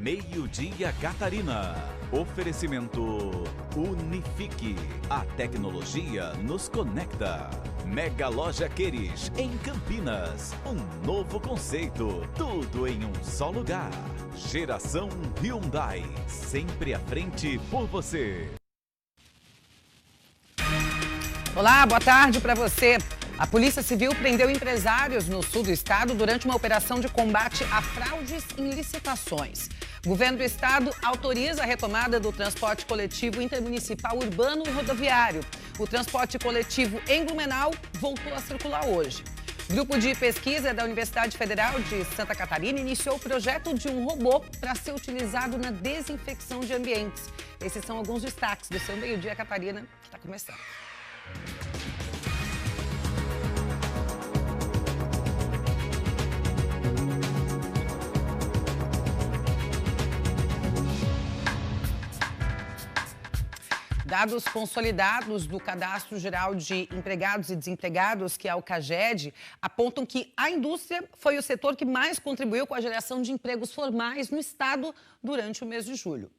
Meio-dia Catarina. Oferecimento Unifique. A tecnologia nos conecta. Mega Loja Queires, em Campinas. Um novo conceito. Tudo em um só lugar. Geração Hyundai. Sempre à frente por você. Olá, boa tarde para você. A Polícia Civil prendeu empresários no sul do estado durante uma operação de combate a fraudes em licitações. O governo do estado autoriza a retomada do transporte coletivo intermunicipal urbano e rodoviário. O transporte coletivo em Blumenau voltou a circular hoje. Grupo de pesquisa da Universidade Federal de Santa Catarina iniciou o projeto de um robô para ser utilizado na desinfecção de ambientes. Esses são alguns destaques do seu Meio-dia Catarina, que está começando. Dados consolidados do Cadastro Geral de Empregados e Desempregados, que é o CAGED, apontam que a indústria foi o setor que mais contribuiu com a geração de empregos formais no estado durante o mês de julho.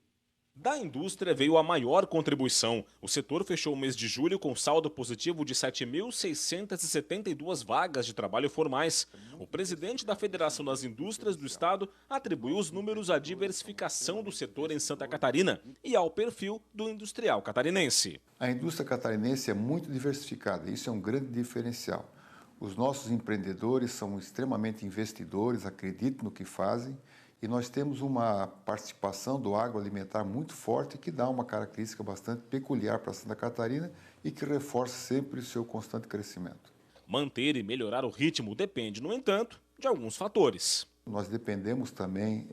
Da indústria veio a maior contribuição. O setor fechou o mês de julho com saldo positivo de 7.672 vagas de trabalho formais. O presidente da Federação das Indústrias do Estado atribuiu os números à diversificação do setor em Santa Catarina e ao perfil do industrial catarinense. A indústria catarinense é muito diversificada, isso é um grande diferencial. Os nossos empreendedores são extremamente investidores, acreditam no que fazem. E nós temos uma participação do agroalimentar muito forte que dá uma característica bastante peculiar para Santa Catarina e que reforça sempre o seu constante crescimento. Manter e melhorar o ritmo depende, no entanto, de alguns fatores. Nós dependemos também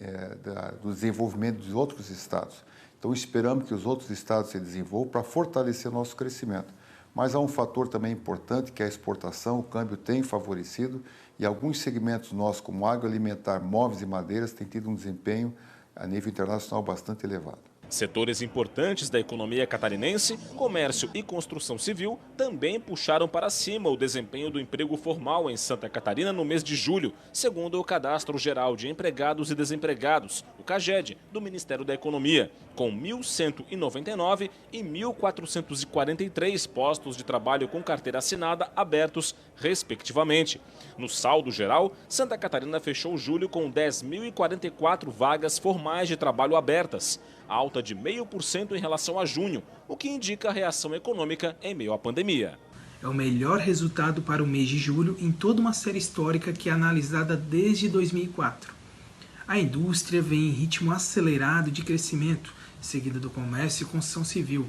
do desenvolvimento de outros estados. Então esperamos que os outros estados se desenvolvam para fortalecer o nosso crescimento. Mas há um fator também importante que é a exportação, o câmbio tem favorecido e alguns segmentos nossos, como agroalimentar, móveis e madeiras, têm tido um desempenho a nível internacional bastante elevado. Setores importantes da economia catarinense, comércio e construção civil, também puxaram para cima o desempenho do emprego formal em Santa Catarina no mês de julho, segundo o Cadastro Geral de Empregados e Desempregados, o CAGED, do Ministério da Economia, com 1.199 e 1.443 postos de trabalho com carteira assinada abertos, respectivamente. No saldo geral, Santa Catarina fechou julho com 10.044 vagas formais de trabalho abertas, alta de 0,5% em relação a junho, o que indica a reação econômica em meio à pandemia. É o melhor resultado para o mês de julho em toda uma série histórica que é analisada desde 2004. A indústria vem em ritmo acelerado de crescimento, seguida do comércio e construção civil.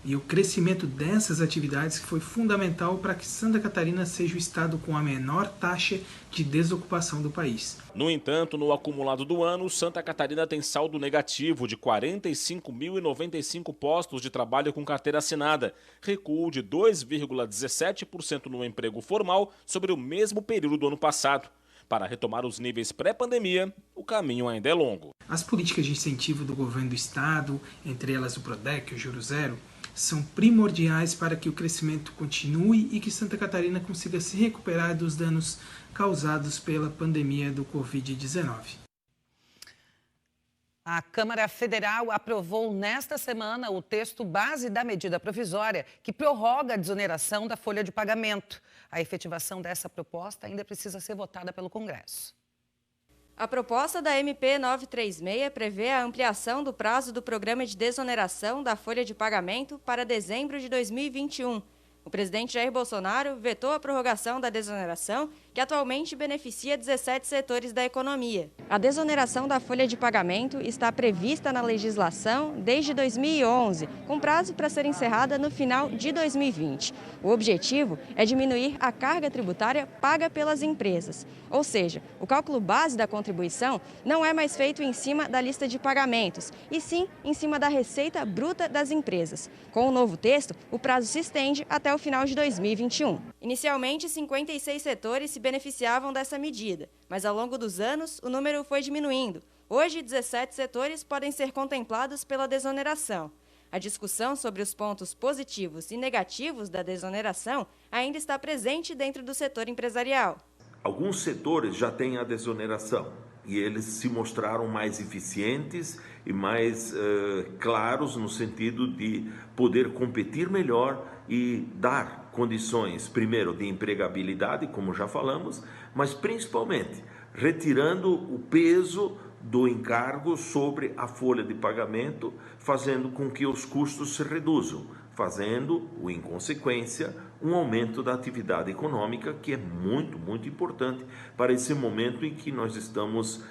E o crescimento dessas atividades foi fundamental para que Santa Catarina seja o estado com a menor taxa de desocupação do país. No entanto, no acumulado do ano, Santa Catarina tem saldo negativo de 45.095 postos de trabalho com carteira assinada, recuo de 2,17% no emprego formal sobre o mesmo período do ano passado. Para retomar os níveis pré-pandemia, o caminho ainda é longo. As políticas de incentivo do governo do estado, entre elas o PRODEC e o Juro Zero, são primordiais para que o crescimento continue e que Santa Catarina consiga se recuperar dos danos causados pela pandemia do Covid-19. A Câmara Federal aprovou nesta semana o texto base da medida provisória que prorroga a desoneração da folha de pagamento. A efetivação dessa proposta ainda precisa ser votada pelo Congresso. A proposta da MP 936 prevê a ampliação do prazo do programa de desoneração da folha de pagamento para dezembro de 2021. O presidente Jair Bolsonaro vetou a prorrogação da desoneração, que atualmente beneficia 17 setores da economia. A desoneração da folha de pagamento está prevista na legislação desde 2011, com prazo para ser encerrada no final de 2020. O objetivo é diminuir a carga tributária paga pelas empresas. Ou seja, o cálculo base da contribuição não é mais feito em cima da lista de pagamentos, e sim em cima da receita bruta das empresas. Com o novo texto, o prazo se estende até o final de 2021. Inicialmente, 56 setores se beneficiavam dessa medida, mas ao longo dos anos o número foi diminuindo. Hoje, 17 setores podem ser contemplados pela desoneração. A discussão sobre os pontos positivos e negativos da desoneração ainda está presente dentro do setor empresarial. Alguns setores já têm a desoneração e eles se mostraram mais eficientes e mais claros no sentido de poder competir melhor e dar condições, primeiro, de empregabilidade, como já falamos, mas principalmente retirando o peso do encargo sobre a folha de pagamento, fazendo com que os custos se reduzam, fazendo, em consequência, um aumento da atividade econômica, que é muito, muito importante para esse momento em que nós estamos,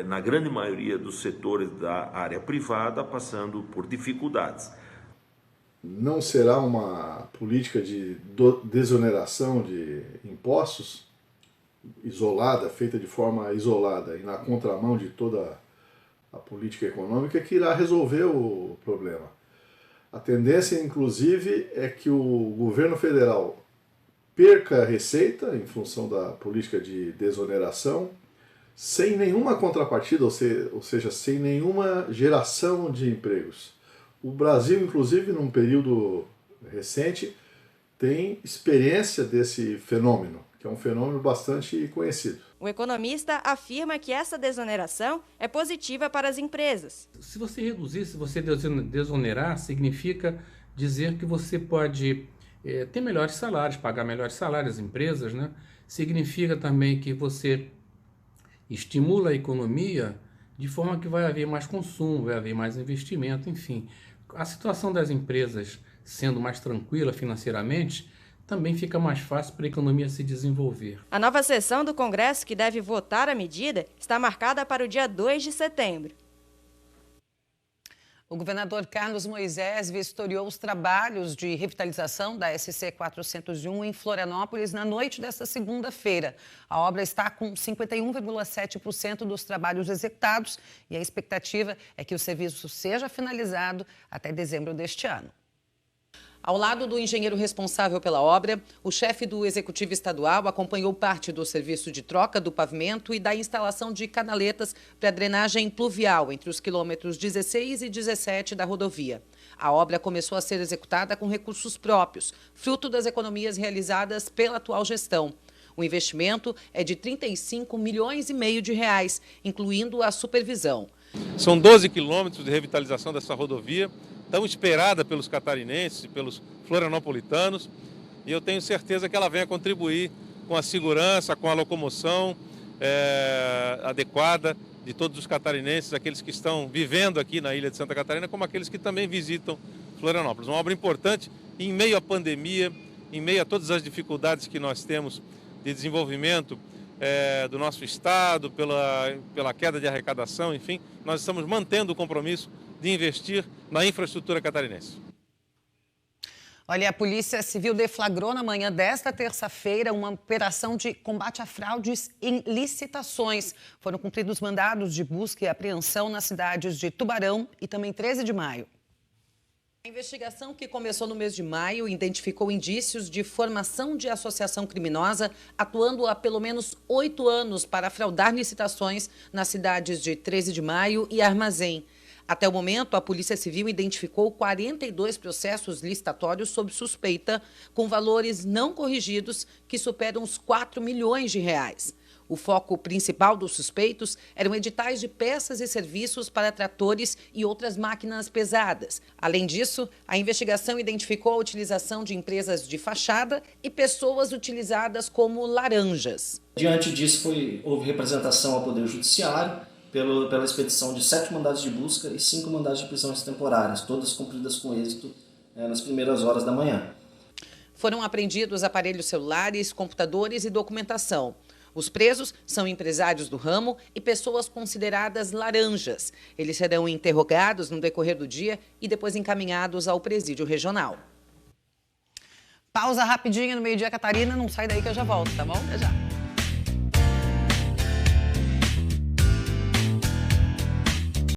na grande maioria dos setores da área privada, passando por dificuldades. Não será uma política de desoneração de impostos isolada, feita de forma isolada e na contramão de toda a política econômica, que irá resolver o problema. A tendência, inclusive, é que o governo federal perca receita em função da política de desoneração, sem nenhuma contrapartida, ou seja, sem nenhuma geração de empregos. O Brasil, inclusive, num período recente, tem experiência desse fenômeno, que é um fenômeno bastante conhecido. O economista afirma que essa desoneração é positiva para as empresas. Se você reduzir, se você desonerar, significa dizer que você pode ter melhores salários, pagar melhores salários às empresas, né? Significa também que você estimula a economia de forma que vai haver mais consumo, vai haver mais investimento, enfim. A situação das empresas sendo mais tranquila financeiramente, também fica mais fácil para a economia se desenvolver. A nova sessão do Congresso, que deve votar a medida, está marcada para o dia 2 de setembro. O governador Carlos Moisés vistoriou os trabalhos de revitalização da SC 401 em Florianópolis na noite desta segunda-feira. A obra está com 51,7% dos trabalhos executados e a expectativa é que o serviço seja finalizado até dezembro deste ano. Ao lado do engenheiro responsável pela obra, o chefe do Executivo Estadual acompanhou parte do serviço de troca do pavimento e da instalação de canaletas para drenagem pluvial entre os quilômetros 16 e 17 da rodovia. A obra começou a ser executada com recursos próprios, fruto das economias realizadas pela atual gestão. O investimento é de 35 milhões e meio de reais, incluindo a supervisão. São 12 quilômetros de revitalização dessa rodovia, tão esperada pelos catarinenses e pelos florianopolitanos, e eu tenho certeza que ela venha contribuir com a segurança, com a locomoção adequada de todos os catarinenses, aqueles que estão vivendo aqui na ilha de Santa Catarina, como aqueles que também visitam Florianópolis. Uma obra importante em meio à pandemia, em meio a todas as dificuldades que nós temos de desenvolvimento do nosso estado, pela queda de arrecadação, enfim, nós estamos mantendo o compromisso de investir na infraestrutura catarinense. Olha, a Polícia Civil deflagrou na manhã desta terça-feira uma operação de combate a fraudes em licitações. Foram cumpridos mandados de busca e apreensão nas cidades de Tubarão e também 13 de Maio. A investigação, que começou no mês de maio, identificou indícios de formação de associação criminosa atuando há pelo menos 8 anos para fraudar licitações nas cidades de 13 de Maio e Armazém. Até o momento, a Polícia Civil identificou 42 processos licitatórios sob suspeita, com valores não corrigidos que superam os 4 milhões de reais. O foco principal dos suspeitos eram editais de peças e serviços para tratores e outras máquinas pesadas. Além disso, a investigação identificou a utilização de empresas de fachada e pessoas utilizadas como laranjas. Diante disso, houve representação ao Poder Judiciário pela expedição de 7 mandados de busca e 5 mandados de prisões temporárias, todas cumpridas com êxito nas primeiras horas da manhã. Foram apreendidos aparelhos celulares, computadores e documentação. Os presos são empresários do ramo e pessoas consideradas laranjas. Eles serão interrogados no decorrer do dia e depois encaminhados ao presídio regional. Pausa rapidinho no Meio Dia, Catarina. Não sai daí que eu já volto, tá bom? Até já.